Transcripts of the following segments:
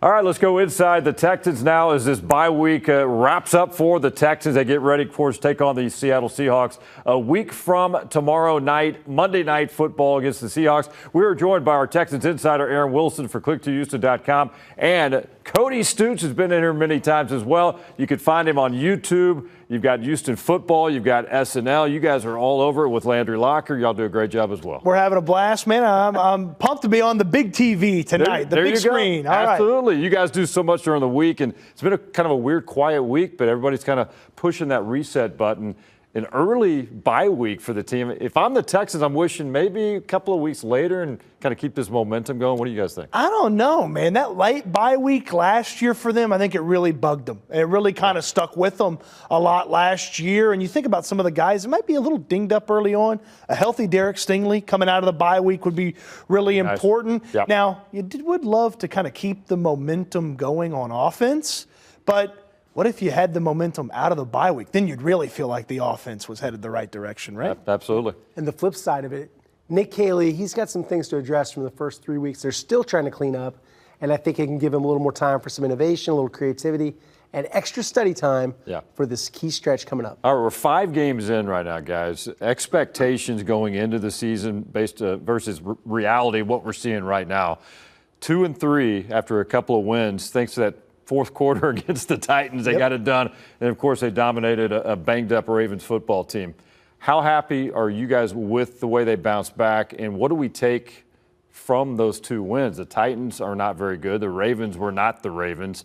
All right, let's go inside the Texans now as this bye week wraps up for the Texans. They get ready, of course, to take on the Seattle Seahawks a week from tomorrow night, Monday Night Football against the Seahawks. We are joined by our Texans insider, Aaron Wilson, for click2houston.com. And Cody Stoots has been in here many times as well. You can find him on YouTube. You've got Houston Football. You've got S&L. You guys are all over it with Landry Locker. Y'all do a great job as well. We're having a blast, man. I'm pumped to be on the big TV tonight, the big screen. All Absolutely. Right. You guys do so much during the week, and it's been a kind of a weird, quiet week, but everybody's kind of pushing that reset button. An early bye week for the team. If I'm the Texans, I'm wishing maybe a couple of weeks later and kind of keep this momentum going. What do you guys think? I don't know, man. That late bye week last year for them, I think it really bugged them. It really kind of stuck with them a lot last year. And you think about some of the guys, it might be a little dinged up early on. A healthy Derek Stingley coming out of the bye week would be really important. Yep. Now, you would love to kind of keep the momentum going on offense, but what if you had the momentum out of the bye week? Then you'd really feel like the offense was headed the right direction, right? Absolutely. And the flip side of it, Nick Caley, he's got some things to address from the first 3 weeks. They're still trying to clean up, and I think it can give him a little more time for some innovation, a little creativity, and extra study time for this key stretch coming up. All right, we're 5 games in right now, guys. Expectations going into the season based versus reality, what we're seeing right now. 2-3 after a couple of wins, thanks to that fourth quarter against the Titans. They got it done. And, of course, they dominated a banged-up Ravens football team. How happy are you guys with the way they bounced back, and what do we take from those 2 wins? The Titans are not very good. The Ravens were not the Ravens.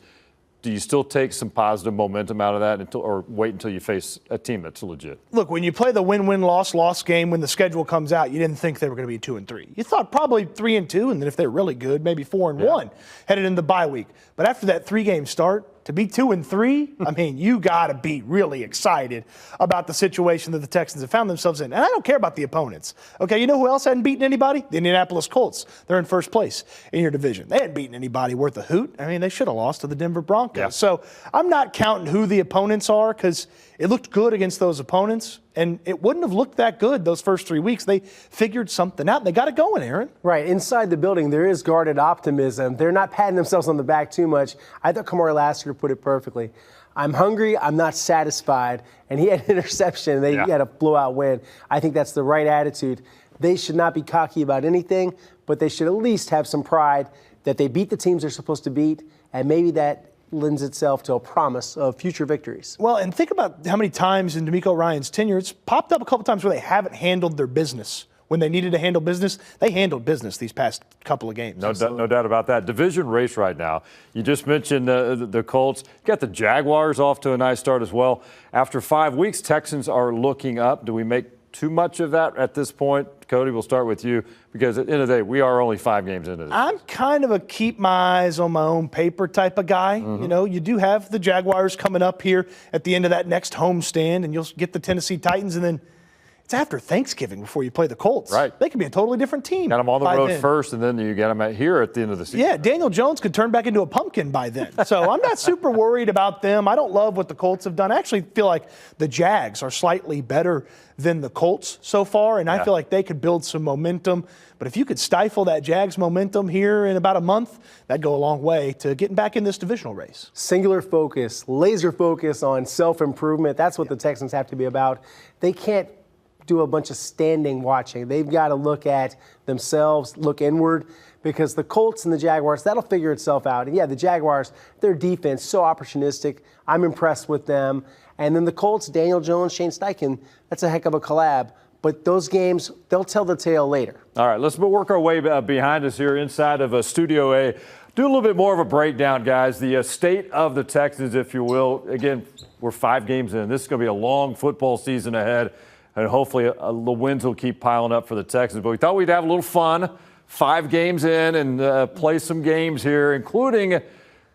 Do you still take some positive momentum out of that or wait until you face a team that's legit? Look, when you play the win-win, loss game when the schedule comes out, you didn't think they were going to be 2-3. You thought probably 3-2, and then if they're really good, maybe 4-1 headed into the bye week. But after that 3-game start, to be 2-3, I mean, you got to be really excited about the situation that the Texans have found themselves in. And I don't care about the opponents. Okay, you know who else hadn't beaten anybody? The Indianapolis Colts. They're in first place in your division. They hadn't beaten anybody worth a hoot. I mean, they should have lost to the Denver Broncos. Yeah. So I'm not counting who the opponents are because it looked good against those opponents, and it wouldn't have looked that good those first 3 weeks. They figured something out, and they got it going, Aaron. Right. Inside the building, there is guarded optimism. They're not patting themselves on the back too much. I thought Kamari Lassiter put it perfectly. I'm hungry. I'm not satisfied. And he had an interception. He had a blowout win. I think that's the right attitude. They should not be cocky about anything, but they should at least have some pride that they beat the teams they're supposed to beat, and maybe that lends itself to a promise of future victories. Well, and think about how many times in DeMeco Ryan's tenure, it's popped up a couple times where they haven't handled their business. When they needed to handle business, they handled business these past couple of games. No doubt about that. Division race right now. You just mentioned the Colts. You got the Jaguars off to a nice start as well. After 5 weeks, Texans are looking up. Do we make too much of that at this point? Cody, we'll start with you because at the end of the day, we are only 5 games into this. I'm kind of a keep my eyes on my own paper type of guy. You know, you do have the Jaguars coming up here at the end of that next homestand, and you'll get the Tennessee Titans, and then it's after Thanksgiving before you play the Colts. Right. They could be a totally different team. Got them on the road first, and then you get them here at the end of the season. Yeah, Daniel Jones could turn back into a pumpkin by then. So I'm not super worried about them. I don't love what the Colts have done. I actually feel like the Jags are slightly better than the Colts so far, and I feel like they could build some momentum. But if you could stifle that Jags momentum here in about a month, that'd go a long way to getting back in this divisional race. Singular focus, laser focus on self-improvement. That's what the Texans have to be about. They can't do a bunch of standing watching. They've got to look at themselves, look inward, because the Colts and the Jaguars, that'll figure itself out. And yeah, the Jaguars, their defense, so opportunistic. I'm impressed with them. And then the Colts, Daniel Jones, Shane Steichen, that's a heck of a collab. But those games, they'll tell the tale later. All right, let's work our way behind us here inside of Studio A. Do a little bit more of a breakdown, guys. The state of the Texans, if you will. Again, we're 5 games in. This is going to be a long football season ahead. And hopefully the wins will keep piling up for the Texans. But we thought we'd have a little fun, 5 games in, and play some games here, including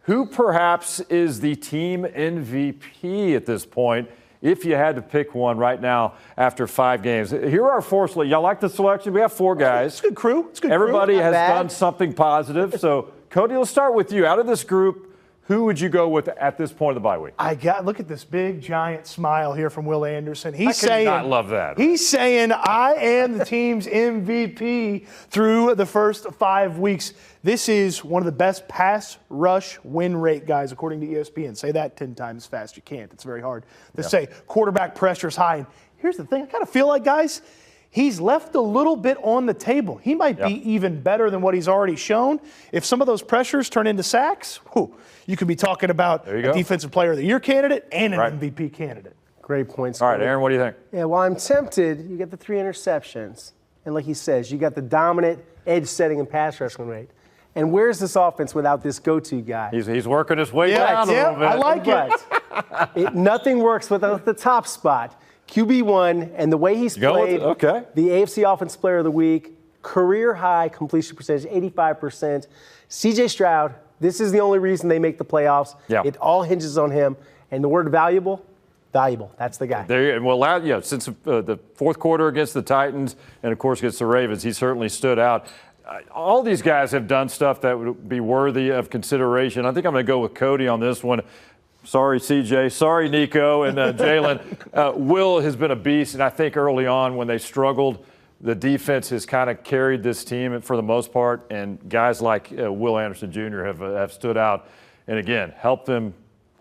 who perhaps is the team MVP at this point, if you had to pick one right now after 5 games. Here are our 4 selections. Y'all like the selection? We have 4 guys. It's a good crew. It's a good Everybody crew. has done something positive. So, Cody, let's start with you. Out of this group, Who would you go with at this point of the bye week? Look at this big giant smile here from Will Anderson. How can you not love that? He's saying, I am the team's MVP through the first 5 weeks. This is one of the best pass rush win rate guys, according to ESPN. Say that 10 times fast. You can't. It's very hard to say. Quarterback pressure is high. And here's the thing. I kind of feel like, guys, he's left a little bit on the table. He might be even better than what he's already shown. If some of those pressures turn into sacks, you could be talking about a Defensive Player of the Year candidate and an MVP candidate. Great points. All right, Aaron, what do you think? Yeah, well, I'm tempted. You get the 3 interceptions. And like he says, you got the dominant edge setting and pass rushing rate. And where's this offense without this go-to guy? He's working his way down a little bit. I like it. Nothing works without the top spot. QB1, and the way he's played, the AFC Offensive Player of the Week, career high completion percentage, 85%. CJ Stroud, this is the only reason they make the playoffs. Yeah. It all hinges on him. And the word valuable, that's the guy. Since the fourth quarter against the Titans and, of course, against the Ravens, he certainly stood out. All these guys have done stuff that would be worthy of consideration. I think I'm going to go with Cody on this one. Sorry, CJ. Sorry, Nico and Jalen. Will has been a beast, and I think early on when they struggled, the defense has kind of carried this team for the most part, and guys like Will Anderson Jr. have stood out and, again, helped them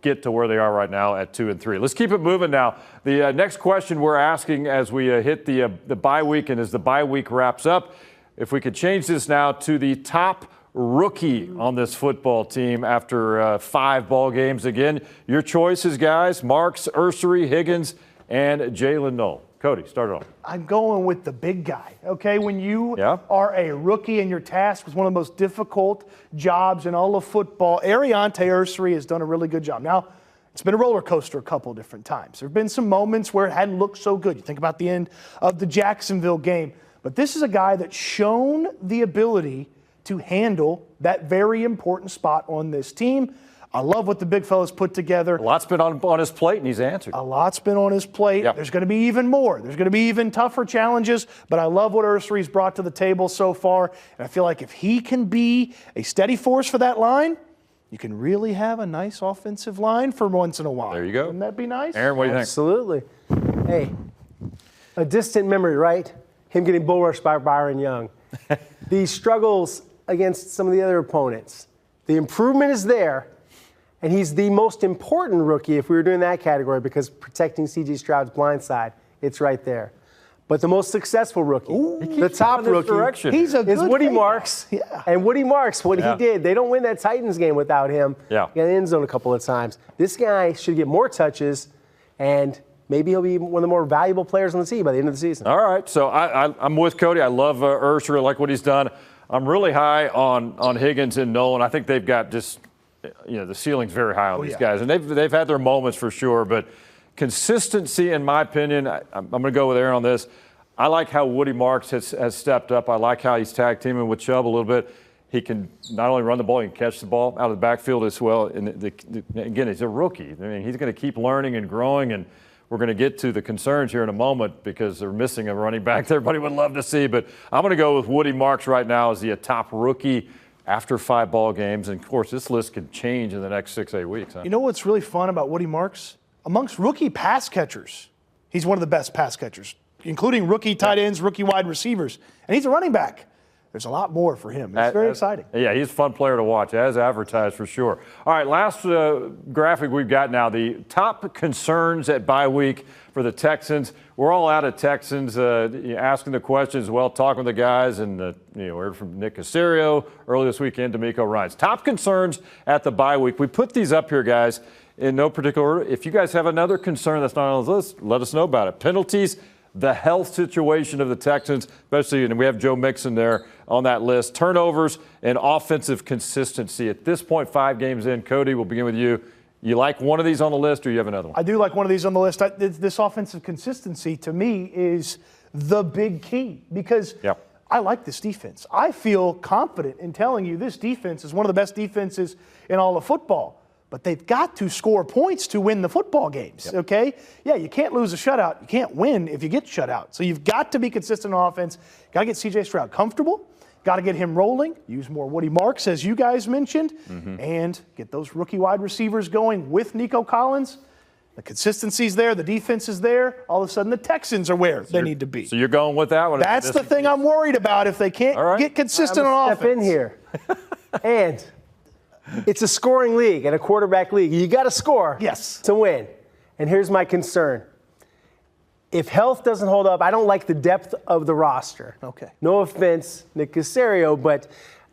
get to where they are right now at 2-3. Let's keep it moving now. The next question we're asking as we hit the bye week and as the bye week wraps up, if we could change this now to the top rookie on this football team after 5 ball games. Again, your choices, guys: Marks, Ursery, Higgins, and Jalen Noel. Cody, start it off. I'm going with the big guy, okay? When you are a rookie and you're tasked with one of the most difficult jobs in all of football, Ariante Ursery has done a really good job. Now, it's been a roller coaster a couple different times. There have been some moments where it hadn't looked so good. You think about the end of the Jacksonville game. But this is a guy that's shown the ability to handle that very important spot on this team. I love what the big fella's put together. A lot's been on his plate, and he's answered. A lot's been on his plate. Yep. There's going to be even more. There's going to be even tougher challenges, but I love what Ursery's brought to the table so far, and I feel like if he can be a steady force for that line, you can really have a nice offensive line for once in a while. There you go. Wouldn't that be nice? Aaron, what do you think? Absolutely. Hey, a distant memory, right? Him getting bull rushed by Byron Young. The struggles against some of the other opponents. The improvement is there, and he's the most important rookie if we were doing that category because protecting C.J. Stroud's blind side, it's right there. But the most successful rookie, the top rookie, is Woody Marks. Yeah. And Woody Marks, what he did, they don't win that Titans game without him. Yeah. He got in the end zone a couple of times. This guy should get more touches, and maybe he'll be one of the more valuable players on the team by the end of the season. All right, so I'm with Cody. I love Ursery. I like what he's done. I'm really high on Higgins and Nolan. I think they've got just, the ceiling's very high on these guys. And they've had their moments for sure. But consistency, in my opinion, I'm going to go with Aaron on this. I like how Woody Marks has stepped up. I like how he's tag teaming with Chubb a little bit. He can not only run the ball, he can catch the ball out of the backfield as well. And again, he's a rookie. I mean, he's going to keep learning and growing. And we're going to get to the concerns here in a moment because they're missing a running back that everybody would love to see. But I'm going to go with Woody Marks right now as the top rookie after 5 ball games. And, of course, this list could change in the next 6-8 weeks. Huh? You know what's really fun about Woody Marks? Amongst rookie pass catchers, he's one of the best pass catchers, including rookie tight ends, rookie wide receivers. And he's a running back. There's a lot more for him. It's very exciting. Yeah, he's a fun player to watch, as advertised for sure. All right, last graphic we've got now, the top concerns at bye week for the Texans. We're all out of Texans asking the questions, talking with the guys, and we heard from Nick Caserio early this weekend, D'Amico Ryans. Top concerns at the bye week. We put these up here, guys, in no particular order. If you guys have another concern that's not on the list, let us know about it. Penalties, the health situation of the Texans, especially, and we have Joe Mixon there on that list. Turnovers and offensive consistency. At this point, 5 games in, Cody, we'll begin with you. You like one of these on the list, or you have another one? I do like one of these on the list. This offensive consistency, to me, is the big key because I like this defense. I feel confident in telling you this defense is one of the best defenses in all of football. But they've got to score points to win the football games, okay? Yeah, you can't lose a shutout. You can't win if you get shut out. So you've got to be consistent on offense. Got to get C.J. Stroud comfortable. got to get him rolling, use more Woody Marks, as you guys mentioned, and get those rookie wide receivers going with Nico Collins. The consistency's there, the defense is there. All of a sudden, the Texans are where they need to be. So you're going with that one? That's the thing I'm worried about. If they can't get consistent on offense. Step in here. And it's a scoring league and a quarterback league. You got to score to win. And here's my concern. If health doesn't hold up, I don't like the depth of the roster. Okay. No offense, Nick Caserio, but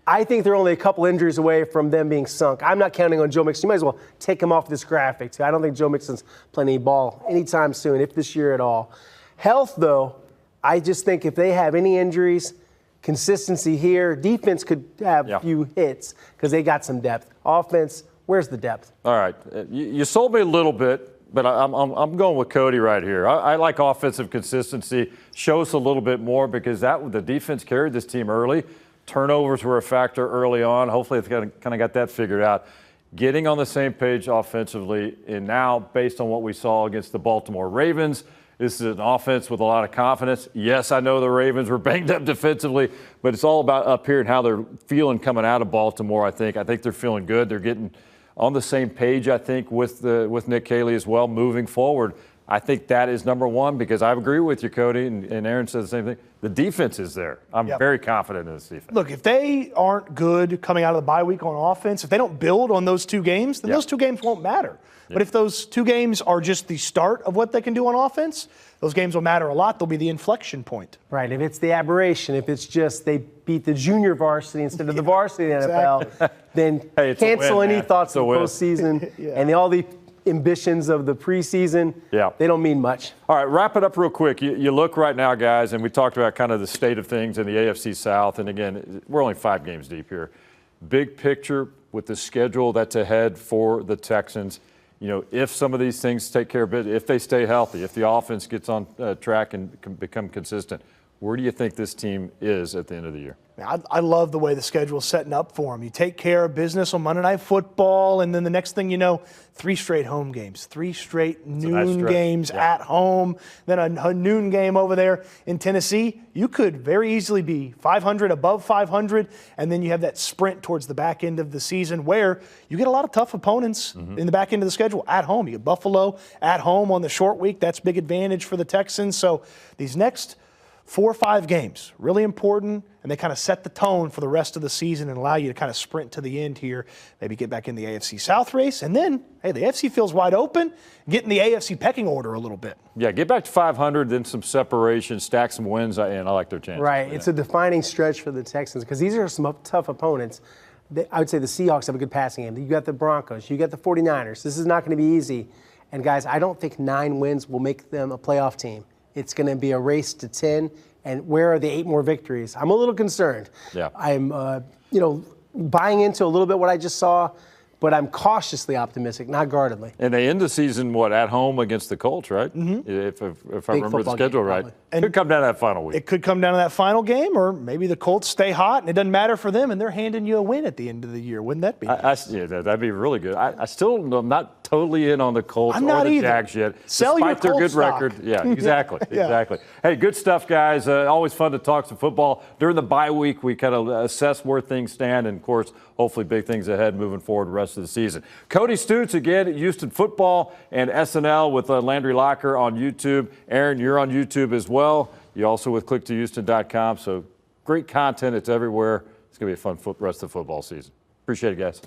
I think they're only a couple injuries away from them being sunk. I'm not counting on Joe Mixon. You might as well take him off this graphic, too. I don't think Joe Mixon's playing any ball anytime soon, if this year at all. Health, though, I just think if they have any injuries, consistency here, defense could have a few hits because they got some depth. Offense, where's the depth? All right. You sold me a little bit, but I'm going with Cody right here. I like offensive consistency. Show us a little bit more because the defense carried this team early. Turnovers were a factor early on. Hopefully it's kind of got that figured out. Getting on the same page offensively, and now based on what we saw against the Baltimore Ravens, this is an offense with a lot of confidence. Yes, I know the Ravens were banged up defensively, but it's all about up here and how they're feeling coming out of Baltimore, I think. I think they're feeling good. They're getting on the same page, I think, with Nick Caley as well moving forward. I think that is number one because I agree with you, Cody, and Aaron said the same thing. The defense is there. I'm very confident in this defense. Look, if they aren't good coming out of the bye week on offense, if they don't build on those two games, then those two games won't matter. But if those two games are just the start of what they can do on offense, those games will matter a lot. They'll be the inflection point. Right. If it's the aberration, if it's just they beat the junior varsity instead of the varsity in the NFL, then cancel any thoughts of the postseason and all the ambitions of the preseason, they don't mean much. All right, wrap it up real quick. You look right now, guys, and we talked about kind of the state of things in the AFC South. And again, we're only 5 games deep here. Big picture with the schedule that's ahead for the Texans. You know, if some of these things take care of it, if they stay healthy, if the offense gets on track and can become consistent, where do you think this team is at the end of the year? I love the way the schedule's setting up for them. You take care of business on Monday Night Football, and then the next thing you know, 3 straight home games, 3 straight noon games at home, then a noon game over there in Tennessee. You could very easily be 500, above 500, and then you have that sprint towards the back end of the season where you get a lot of tough opponents in the back end of the schedule at home. You get Buffalo at home on the short week. That's big advantage for the Texans. So these next 4 or 5 games, really important, and they kind of set the tone for the rest of the season and allow you to kind of sprint to the end here, maybe get back in the AFC South race, and then, hey, the AFC feels wide open, get in the AFC pecking order a little bit. Yeah, get back to 500, then some separation, stack some wins, and I like their chances. Right, it's a defining stretch for the Texans because these are some tough opponents. I would say the Seahawks have a good passing game. You got the Broncos, you got the 49ers. This is not going to be easy. And, guys, I don't think 9 wins will make them a playoff team. It's going to be a race to 10, and where are the 8 more victories? I'm a little concerned. Yeah. I'm, buying into a little bit what I just saw, but I'm cautiously optimistic, not guardedly. And they end the season, at home against the Colts, right? If I remember the schedule right. It could come down to that final week. It could come down to that final game, or maybe the Colts stay hot and it doesn't matter for them and they're handing you a win at the end of the year. Wouldn't that be? That'd be really good. I still am not totally in on the Colts or the Jags yet. Sell your despite their good stock. record. Yeah, exactly. Exactly. Hey, good stuff, guys. Always fun to talk some football. During the bye week, we kind of assess where things stand, and, of course, hopefully big things ahead moving forward the rest of the season. Cody Stoots again at Houston Football and S&L with Landry Locker on YouTube. Aaron, you're on YouTube as well. You also with clicktohouston.com. So great content. It's everywhere. It's going to be a fun rest of the football season. Appreciate it, guys.